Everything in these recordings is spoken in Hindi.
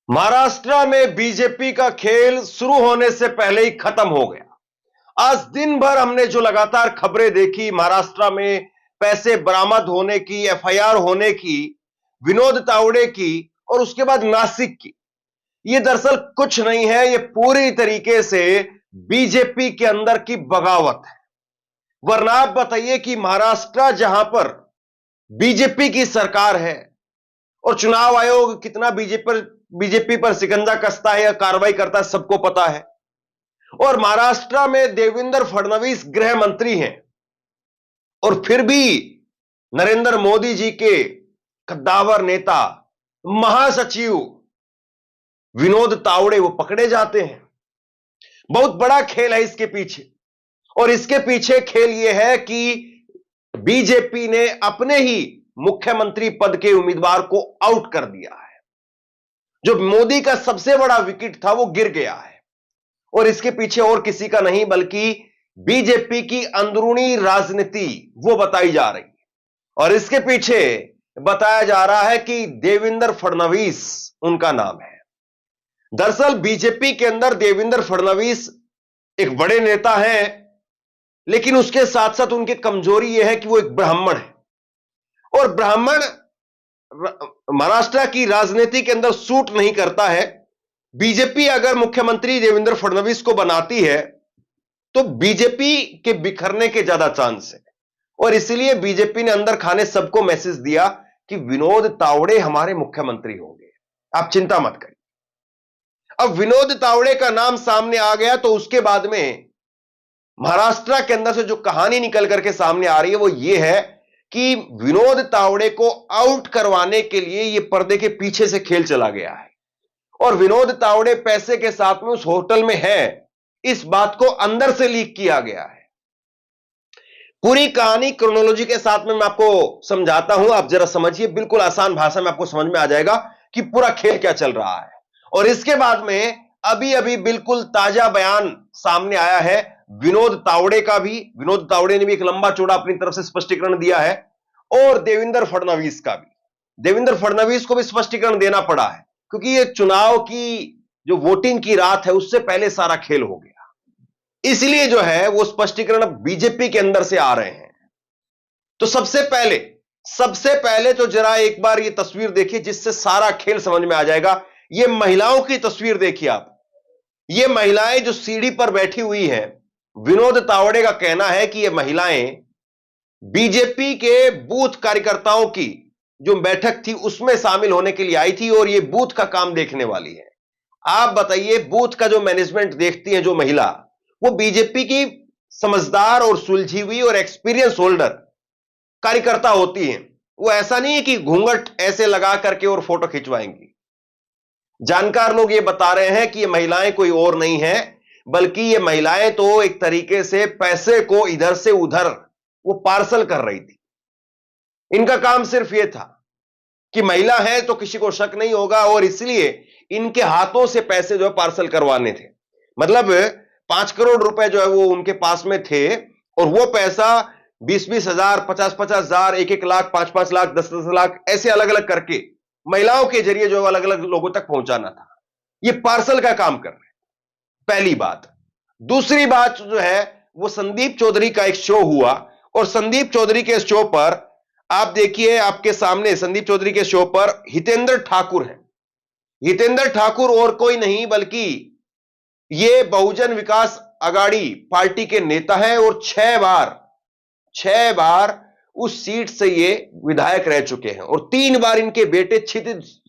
महाराष्ट्र में बीजेपी का खेल शुरू होने से पहले ही खत्म हो गया। आज दिन भर हमने जो लगातार खबरें देखी, महाराष्ट्र में पैसे बरामद होने की, एफआईआर होने की, विनोद तावड़े की और उसके बाद नासिक की, ये दरअसल कुछ नहीं है, ये पूरी तरीके से बीजेपी के अंदर की बगावत है। वरना आप बताइए कि महाराष्ट्र जहां पर बीजेपी की सरकार है और चुनाव आयोग कितना बीजेपी पर शिकंजा कसता है या कार्रवाई करता है, सबको पता है। और महाराष्ट्र में देवेंद्र फडणवीस गृह मंत्री हैं और फिर भी नरेंद्र मोदी जी के कद्दावर नेता महासचिव विनोद तावड़े वो पकड़े जाते हैं। बहुत बड़ा खेल है इसके पीछे, और इसके पीछे खेल यह है कि बीजेपी ने अपने ही मुख्यमंत्री पद के उम्मीदवार को आउट कर दिया है। जो मोदी का सबसे बड़ा विकेट था वो गिर गया है, और इसके पीछे और किसी का नहीं बल्कि बीजेपी की अंदरूनी राजनीति वो बताई जा रही है। और इसके पीछे बताया जा रहा है कि देवेंद्र फडणवीस उनका नाम है। दरअसल बीजेपी के अंदर देवेंद्र फडणवीस एक बड़े नेता हैं, लेकिन उसके साथ साथ उनकी कमजोरी यह है कि वो एक ब्राह्मण है, और ब्राह्मण महाराष्ट्र की राजनीति के अंदर सूट नहीं करता है। बीजेपी अगर मुख्यमंत्री देवेंद्र फडणवीस को बनाती है तो बीजेपी के बिखरने के ज्यादा चांस है, और इसलिए बीजेपी ने अंदर खाने सबको मैसेज दिया कि विनोद तावड़े हमारे मुख्यमंत्री होंगे, आप चिंता मत करिए। अब विनोद तावड़े का नाम सामने आ गया तो उसके बाद में महाराष्ट्र के अंदर से जो कहानी निकल करके सामने आ रही है वो ये है कि विनोद तावड़े को आउट करवाने के लिए यह पर्दे के पीछे से खेल चला गया है, और विनोद तावड़े पैसे के साथ में उस होटल में है, इस बात को अंदर से लीक किया गया है। पूरी कहानी क्रोनोलॉजी के साथ में मैं आपको समझाता हूं, आप जरा समझिए, बिल्कुल आसान भाषा में आपको समझ में आ जाएगा कि पूरा खेल क्या चल रहा है। और इसके बाद में अभी अभी बिल्कुल ताजा बयान सामने आया है विनोद तावड़े का भी। विनोद तावड़े ने भी एक लंबा चौड़ा अपनी तरफ से स्पष्टीकरण दिया है, और देवेंद्र फडणवीस का भी। देवेंद्र फडणवीस को भी स्पष्टीकरण देना पड़ा है, क्योंकि ये चुनाव की जो वोटिंग की रात है उससे पहले सारा खेल हो गया, इसलिए जो है वो स्पष्टीकरण अब बीजेपी के अंदर से आ रहे हैं। तो सबसे पहले तो जरा एक बार ये तस्वीर देखिए जिससे सारा खेल समझ में आ जाएगा। ये महिलाओं की तस्वीर देखिए आप। ये महिलाएं जो सीढ़ी पर बैठी हुई हैं, विनोद तावड़े का कहना है कि ये महिलाएं बीजेपी के बूथ कार्यकर्ताओं की जो बैठक थी उसमें शामिल होने के लिए आई थी, और ये बूथ का काम देखने वाली है। आप बताइए, बूथ का जो मैनेजमेंट देखती है जो महिला, वो बीजेपी की समझदार और सुलझी हुई और एक्सपीरियंस होल्डर कार्यकर्ता होती हैं। वो ऐसा नहीं है कि घूंघट ऐसे लगा करके और फोटो खिंचवाएंगी। जानकार लोग ये बता रहे हैं कि ये महिलाएं कोई और नहीं है, बल्कि ये महिलाएं तो एक तरीके से पैसे को इधर से उधर वो पार्सल कर रही थी। इनका काम सिर्फ ये था कि महिला है तो किसी को शक नहीं होगा, और इसलिए इनके हाथों से पैसे जो है पार्सल करवाने थे। मतलब 5 करोड़ रुपए जो है वो उनके पास में थे, और वो पैसा 20-20 हजार, 50-50 हजार, 1-1 लाख, 5-5 लाख, 10-10 लाख ऐसे अलग अलग करके महिलाओं के जरिए जो अलग अलग लोगों तक पहुंचाना था। ये पार्सल का काम कर रहे हैं, पहली बात। दूसरी बात जो है वो संदीप चौधरी का एक शो हुआ, और संदीप चौधरी के शो पर आप देखिए, आपके सामने संदीप चौधरी के शो पर हितेंद्र ठाकुर है। हितेंद्र ठाकुर और कोई नहीं बल्कि ये बहुजन विकास अघाड़ी पार्टी के नेता है, और 6 बार उस सीट से ये विधायक रह चुके हैं, और 3 बार इनके बेटे क्षितिज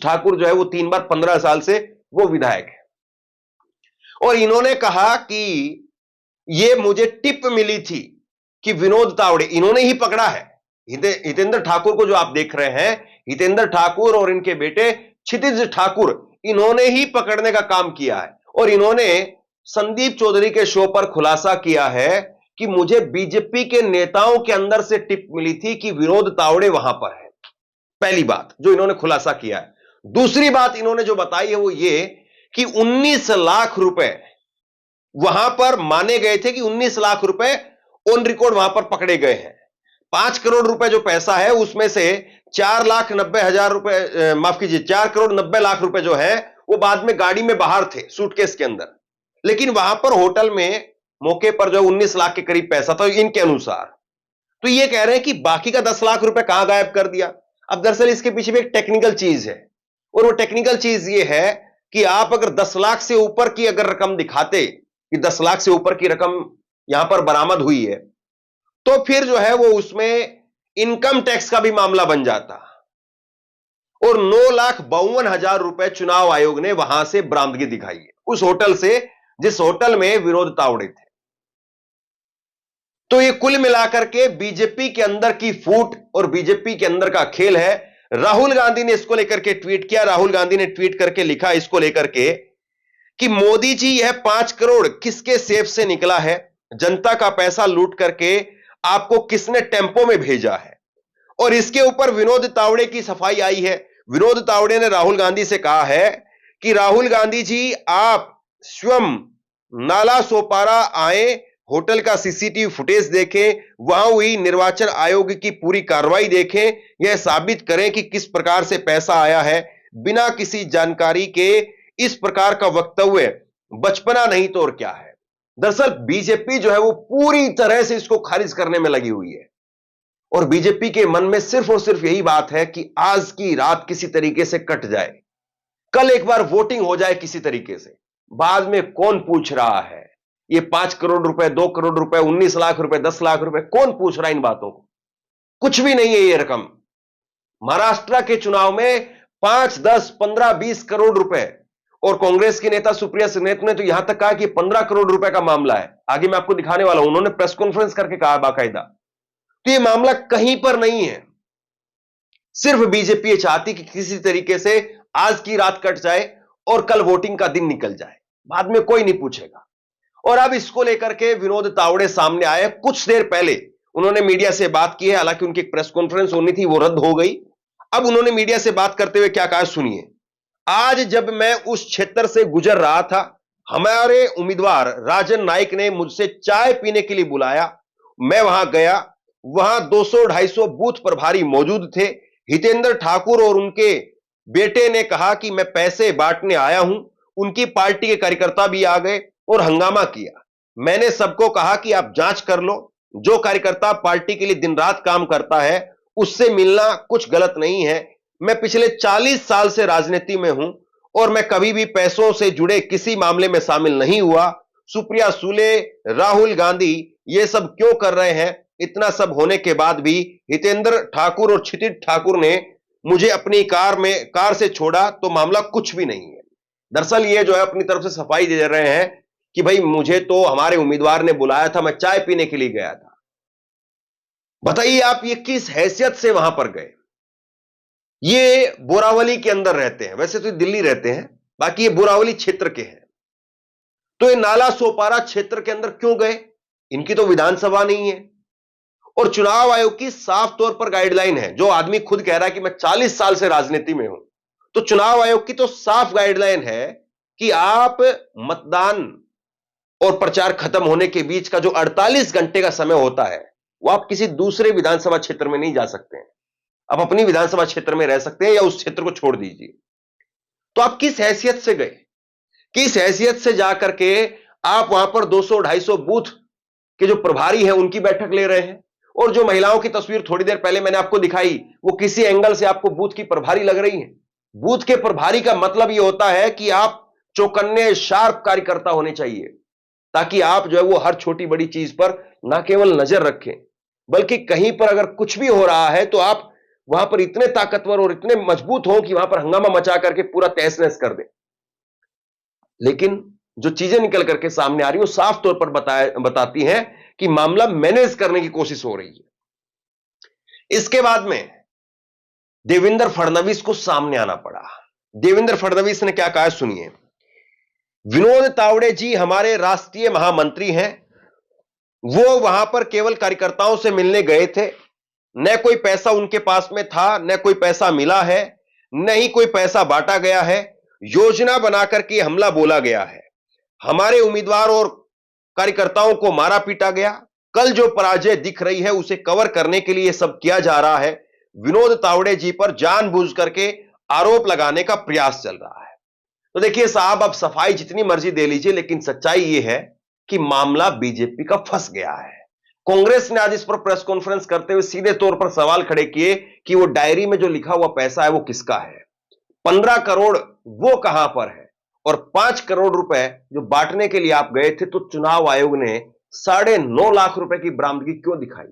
ठाकुर जो है वो 3 बार 15 साल से वो विधायक है। और इन्होंने कहा कि ये मुझे टिप मिली थी कि विनोद तावड़े, इन्होंने ही पकड़ा है हितेंद्र ठाकुर को जो आप देख रहे हैं, हितेंद्र ठाकुर और इनके बेटे क्षितिज ठाकुर, इन्होंने ही पकड़ने का काम किया है। और इन्होंने संदीप चौधरी के शो पर खुलासा किया है कि मुझे बीजेपी के नेताओं के अंदर से टिप मिली थी कि विनोद तावड़े वहां पर है। पहली बात जो इन्होंने खुलासा किया है। दूसरी बात इन्होंने जो बताई है वो ये कि 19 लाख रुपए वहां पर माने गए थे, कि 19 लाख रुपए ऑन रिकॉर्ड वहां पर पकड़े गए हैं। 5 करोड़ रुपए जो पैसा है उसमें से 4,90,000 रुपए, माफ कीजिए, 4,90,00,000 रुपए जो है वो बाद में गाड़ी में बाहर थे, सूटकेस के अंदर। लेकिन वहां पर होटल में मौके पर जो 19 लाख के करीब पैसा था इनके अनुसार। तो ये कह रहे हैं कि बाकी का 10 लाख रुपए कहां गायब कर दिया। अब दरअसल इसके पीछे भी एक टेक्निकल चीज है, और वो टेक्निकल चीज ये है कि आप अगर 10 लाख से ऊपर की अगर रकम दिखाते कि 10 लाख से ऊपर की रकम यहां पर बरामद हुई है, तो फिर जो है वो उसमें इनकम टैक्स का भी मामला बन जाता। और 9,52,000 रुपए चुनाव आयोग ने वहां से बरामदगी दिखाई है, उस होटल से जिस होटल में विनोद तावड़े थे। तो ये कुल मिलाकर के बीजेपी के अंदर की फूट और बीजेपी के अंदर का खेल है। राहुल गांधी ने इसको लेकर के ट्वीट किया। राहुल गांधी ने ट्वीट करके लिखा इसको लेकर के कि मोदी जी, यह 5 करोड़ किसके सेफ से निकला है? जनता का पैसा लूट करके आपको किसने टेम्पो में भेजा है? और इसके ऊपर विनोद तावड़े की सफाई आई है। विनोद तावड़े ने राहुल गांधी से कहा है कि राहुल गांधी जी, आप स्वयं नाला सोपारा आए, होटल का सीसीटीवी फुटेज देखें, वहां हुई निर्वाचन आयोग की पूरी कार्रवाई देखें, यह साबित करें कि किस प्रकार से पैसा आया है। बिना किसी जानकारी के इस प्रकार का वक्तव्य बचपना नहीं तो और क्या है। दरअसल बीजेपी जो है वो पूरी तरह से इसको खारिज करने में लगी हुई है, और बीजेपी के मन में सिर्फ और सिर्फ यही बात है कि आज की रात किसी तरीके से कट जाए, कल एक बार वोटिंग हो जाए किसी तरीके से, बाद में कौन पूछ रहा है ये 5 करोड़ रुपए, 2 करोड़ रुपए, 19 लाख रुपए, 10 लाख रुपए, कौन पूछ रहा है इन बातों को? कुछ भी नहीं है ये रकम। महाराष्ट्र के चुनाव में 5, 10, 15, 20 करोड़ रुपए, और कांग्रेस की नेता सुप्रिया सुले ने तो यहां तक कहा कि 15 करोड़ रुपए का मामला है। आगे मैं आपको दिखाने वाला हूं, उन्होंने प्रेस कॉन्फ्रेंस करके कहा बाकायदा। तो ये मामला कहीं पर नहीं है। सिर्फ बीजेपी ये चाहती कि किसी तरीके से आज की रात कट जाए और कल वोटिंग का दिन निकल जाए, बाद में कोई नहीं पूछेगा। और अब इसको लेकर के विनोद तावड़े सामने आए। कुछ देर पहले उन्होंने मीडिया से बात की है, हालांकि उनकी प्रेस कॉन्फ्रेंस होनी थी वो रद्द हो गई। अब उन्होंने मीडिया से बात करते हुए क्या कहा सुनिए। आज जब मैं उस क्षेत्र से गुजर रहा था, हमारे उम्मीदवार राजन नाइक ने मुझसे चाय पीने के लिए बुलाया। मैं वहां गया, वहां 200-250 बूथ प्रभारी मौजूद थे। हितेंद्र ठाकुर और उनके बेटे ने कहा कि मैं पैसे बांटने आया हूं। उनकी पार्टी के कार्यकर्ता भी आ गए और हंगामा किया। मैंने सबको कहा कि आप जांच कर लो, जो कार्यकर्ता पार्टी के लिए दिन रात काम करता है उससे मिलना कुछ गलत नहीं है। मैं पिछले 40 साल से राजनीति में हूं और मैं कभी भी पैसों से जुड़े किसी मामले में शामिल नहीं हुआ। सुप्रिया सुले, राहुल गांधी ये सब क्यों कर रहे हैं? इतना सब होने के बाद भी हितेंद्र ठाकुर और क्षितिज ठाकुर ने मुझे अपनी कार से छोड़ा, तो मामला कुछ भी नहीं है। दरअसल ये जो है अपनी तरफ से सफाई दे रहे हैं कि भाई मुझे तो हमारे उम्मीदवार ने बुलाया था, मैं चाय पीने के लिए गया था। बताइए आप ये किस हैसियत से वहां पर गए? ये बोरावली के अंदर रहते हैं, वैसे तो दिल्ली रहते हैं, बाकी ये बोरावली क्षेत्र के हैं। तो ये नाला सोपारा क्षेत्र के अंदर क्यों गए? इनकी तो विधानसभा नहीं है, और चुनाव आयोग की साफ तौर पर गाइडलाइन है। जो आदमी खुद कह रहा है कि मैं 40 साल से राजनीति में हूं, तो चुनाव आयोग की तो साफ गाइडलाइन है कि आप मतदान और प्रचार खत्म होने के बीच का जो 48 घंटे का समय होता है वो आप किसी दूसरे विधानसभा क्षेत्र में नहीं जा सकते हैं। आप अपनी विधानसभा क्षेत्र में रह सकते हैं या उस क्षेत्र को छोड़ दीजिए। तो आप किस हैसियत से गए? किस हैसियत से जाकर के आप वहां पर 200-250 बूथ के जो प्रभारी हैं उनकी बैठक ले रहे हैं? और जो महिलाओं की तस्वीर थोड़ी देर पहले मैंने आपको दिखाई, वो किसी एंगल से आपको बूथ की प्रभारी लग रही है। बूथ के प्रभारी का मतलब यह होता है कि आप चौकन्ने शार्प कार्यकर्ता होने चाहिए, ताकि आप जो है वो हर छोटी बड़ी चीज पर ना केवल नजर रखें, बल्कि कहीं पर अगर कुछ भी हो रहा है तो आप वहां पर इतने ताकतवर और इतने मजबूत हो कि वहां पर हंगामा मचा करके पूरा तहस-नहस कर दें। लेकिन जो चीजें निकल करके सामने आ रही है वो साफ तौर पर बताती हैं कि मामला मैनेज करने की कोशिश हो रही है। इसके बाद में देवेंद्र फडणवीस को सामने आना पड़ा। देवेंद्र फडणवीस ने क्या कहा सुनिए। विनोद तावड़े जी हमारे राष्ट्रीय महामंत्री हैं, वो वहां पर केवल कार्यकर्ताओं से मिलने गए थे, न कोई पैसा उनके पास में था, न कोई पैसा मिला है, न ही कोई पैसा बांटा गया है। योजना बनाकर के हमला बोला गया है। हमारे उम्मीदवार और कार्यकर्ताओं को मारा पीटा गया। कल जो पराजय दिख रही है उसे कवर करने के लिए सब किया जा रहा है। विनोद तावड़े जी पर जानबूझ करके आरोप लगाने का प्रयास चल रहा है। तो देखिए साहब, अब सफाई जितनी मर्जी दे लीजिए, लेकिन सच्चाई यह है कि मामला बीजेपी का फंस गया है। कांग्रेस ने आज इस पर प्रेस कॉन्फ्रेंस करते हुए सीधे तौर पर सवाल खड़े किए कि वो डायरी में जो लिखा हुआ पैसा है वो किसका है, 15 करोड़ वो कहां पर है, और 5 करोड़ रुपए जो बांटने के लिए आप गए थे तो चुनाव आयोग ने 9.5 लाख रुपए की बरामदगी क्यों दिखाई।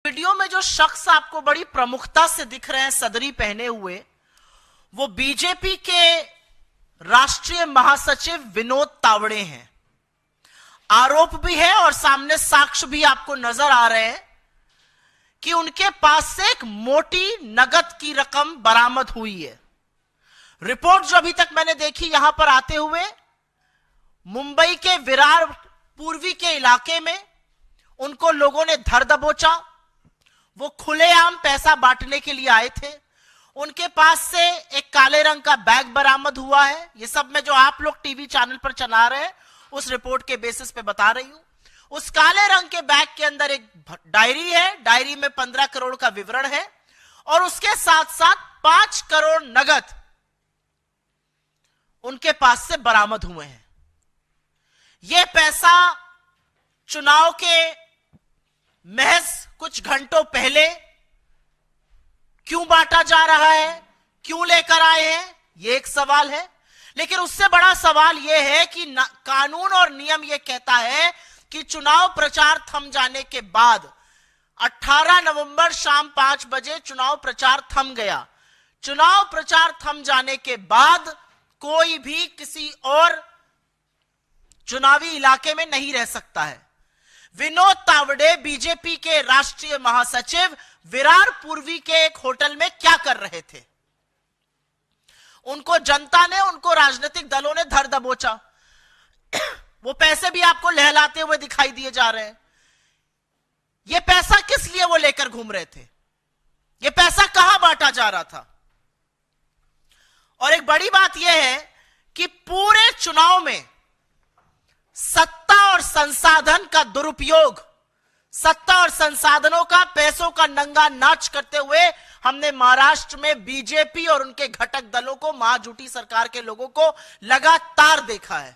वीडियो में जो शख्स आपको बड़ी प्रमुखता से दिख रहे हैं सदरी पहने हुए, वो बीजेपी के राष्ट्रीय महासचिव विनोद तावड़े हैं। आरोप भी है और सामने साक्ष्य भी आपको नजर आ रहे हैं कि उनके पास से एक मोटी नकद की रकम बरामद हुई है। रिपोर्ट जो अभी तक मैंने देखी यहां पर आते हुए, मुंबई के विरार पूर्वी के इलाके में उनको लोगों ने धर दबोचा। वो खुलेआम पैसा बांटने के लिए आए थे। उनके पास से एक काले रंग का बैग बरामद हुआ है। ये सब मैं जो आप लोग टीवी चैनल पर चला रहे हैं उस रिपोर्ट के बेसिस पे बता रही हूं। उस काले रंग के बैग के अंदर एक डायरी है। डायरी में 15 करोड़ का विवरण है और उसके साथ साथ 5 करोड़ नगद उनके पास से बरामद हुए हैं। यह पैसा चुनाव के महज कुछ घंटों पहले क्यों बांटा जा रहा है, क्यों लेकर आए हैं, यह एक सवाल है। लेकिन उससे बड़ा सवाल यह है कि कानून और नियम यह कहता है कि चुनाव प्रचार थम जाने के बाद 18 नवंबर शाम 5 बजे चुनाव प्रचार थम गया। चुनाव प्रचार थम जाने के बाद कोई भी किसी और चुनावी इलाके में नहीं रह सकता है। विनोद तावड़े बीजेपी के राष्ट्रीय महासचिव विरार पूर्वी के एक होटल में क्या कर रहे थे? उनको जनता ने, उनको राजनीतिक दलों ने धर दबोचा। वो पैसे भी आपको लहलाते हुए दिखाई दिए जा रहे हैं। ये पैसा किस लिए वो लेकर घूम रहे थे? ये पैसा कहां बांटा जा रहा था? और एक बड़ी बात यह है कि पूरे चुनाव में सत्ता और संसाधन का दुरुपयोग, सत्ता और संसाधनों का, पैसों का नंगा नाच करते हुए हमने महाराष्ट्र में बीजेपी और उनके घटक दलों को, महाजूटी सरकार के लोगों को लगातार देखा है।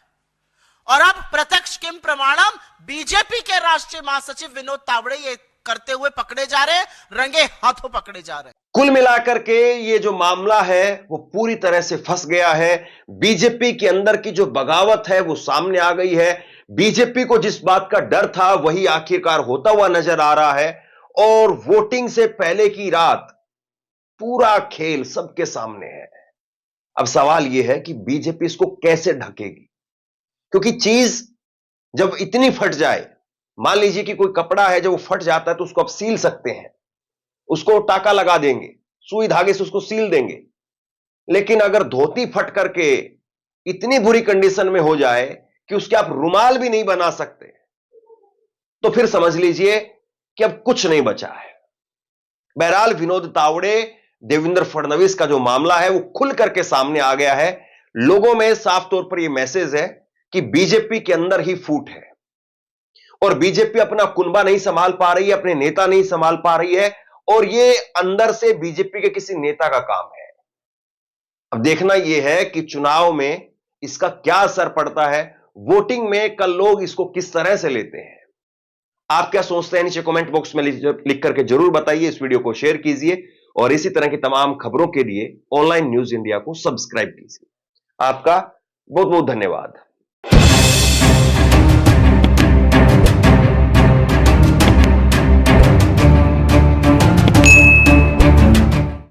और अब प्रत्यक्ष किम प्रमाणम बीजेपी के राष्ट्रीय महासचिव विनोद तावड़े ये करते हुए पकड़े जा रहे हैं, रंगे हाथों पकड़े जा रहे हैं। कुल मिलाकर के ये जो मामला है वो पूरी तरह से फंस गया है। बीजेपी के अंदर की जो बगावत है वो सामने आ गई है। बीजेपी को जिस बात का डर था वही आखिरकार होता हुआ नजर आ रहा है। और वोटिंग से पहले की रात पूरा खेल सबके सामने है। अब सवाल यह है कि बीजेपी इसको कैसे ढकेगी, क्योंकि चीज जब इतनी फट जाए, मान लीजिए कि कोई कपड़ा है, जब वो फट जाता है तो उसको आप सील सकते हैं, उसको टाका लगा देंगे, सुई धागे से उसको सील देंगे। लेकिन अगर धोती फट करके इतनी बुरी कंडीशन में हो जाए कि उसके आप रुमाल भी नहीं बना सकते, तो फिर समझ लीजिए कि अब कुछ नहीं बचा है। बहरहाल विनोद तावड़े, देवेंद्र फडणवीस का जो मामला है वो खुल करके सामने आ गया है। लोगों में साफ तौर पर यह मैसेज है कि बीजेपी के अंदर ही फूट है और बीजेपी अपना कुनबा नहीं संभाल पा रही है, अपने नेता नहीं संभाल पा रही है, और यह अंदर से बीजेपी के किसी नेता का काम है। अब देखना यह है कि चुनाव में इसका क्या असर पड़ता है, वोटिंग में कल लोग इसको किस तरह से लेते हैं। आप क्या सोचते हैं नीचे कमेंट बॉक्स में लिख करके जरूर बताइए। इस वीडियो को शेयर कीजिए और इसी तरह की तमाम खबरों के लिए ऑनलाइन न्यूज इंडिया को सब्सक्राइब कीजिए। आपका बहुत बहुत धन्यवाद।